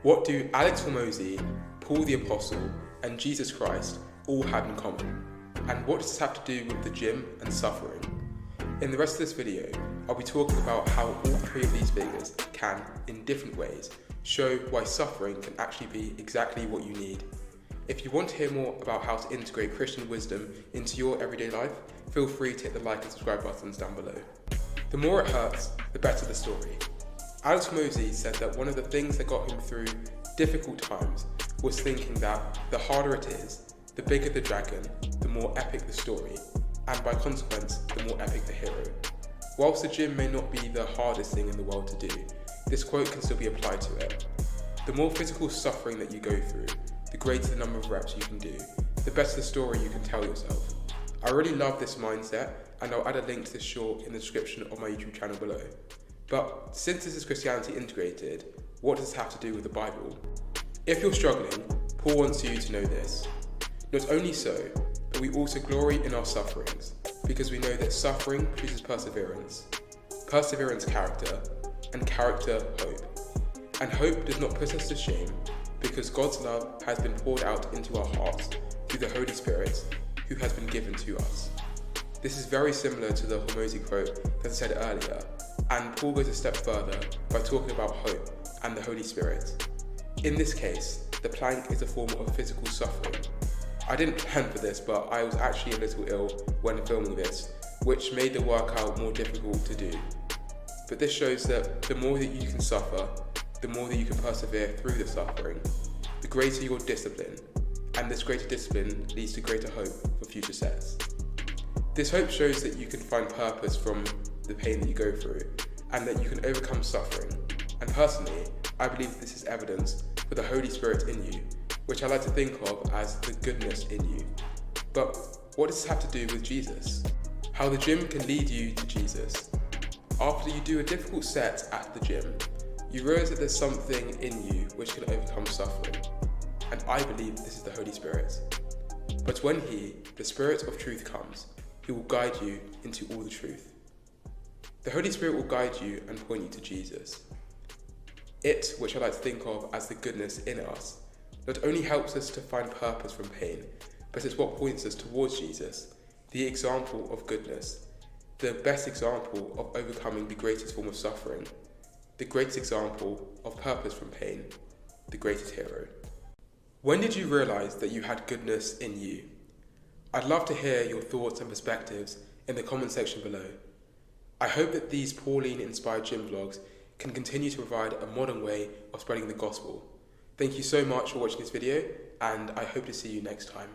What do Alex Hormozy, Paul the Apostle, and Jesus Christ all have in common? And what does this have to do with the gym and suffering? In the rest of this video, I'll be talking about how all three of these figures can, in different ways, show why suffering can actually be exactly what you need. If you want to hear more about how to integrate Christian wisdom into your everyday life, feel free to hit the like and subscribe buttons down below. The more it hurts, the better the story. Alex Hormozy said that one of the things that got him through difficult times was thinking that the harder it is, the bigger the dragon, the more epic the story, and by consequence, the more epic the hero. Whilst the gym may not be the hardest thing in the world to do, this quote can still be applied to it. The more physical suffering that you go through, the greater the number of reps you can do, the better the story you can tell yourself. I really love this mindset, and I'll add a link to this short in the description of my YouTube channel below. But since this is Christianity integrated, what does this have to do with the Bible? If you're struggling, Paul wants you to know this. Not only so, but we also glory in our sufferings, because we know that suffering produces perseverance, perseverance character, and character hope. And hope does not put us to shame, because God's love has been poured out into our hearts through the Holy Spirit, who has been given to us. This is very similar to the Hormozy quote that I said earlier, and Paul goes a step further by talking about hope and the Holy Spirit. In this case, the plank is a form of physical suffering. I didn't plan for this, but I was actually a little ill when filming this, which made the workout more difficult to do. But this shows that the more that you can suffer, the more that you can persevere through the suffering, the greater your discipline, and this greater discipline leads to greater hope for future sets. This hope shows that you can find purpose from the pain that you go through, and that you can overcome suffering. And personally, I believe this is evidence for the Holy Spirit in you, which I like to think of as the goodness in you. But what does this have to do with Jesus? How the gym can lead you to Jesus. After you do a difficult set at the gym, you realize that there's something in you which can overcome suffering. And I believe this is the Holy Spirit. But when He, the Spirit of truth, comes, He will guide you into all the truth. The Holy Spirit will guide you and point you to Jesus. It, which I like to think of as the goodness in us, not only helps us to find purpose from pain, but it's what points us towards Jesus, the example of goodness, the best example of overcoming the greatest form of suffering, the greatest example of purpose from pain, the greatest hero. When did you realize that you had goodness in you? I'd love to hear your thoughts and perspectives in the comment section below. I hope that these Pauline-inspired gym vlogs can continue to provide a modern way of spreading the gospel. Thank you so much for watching this video, and I hope to see you next time.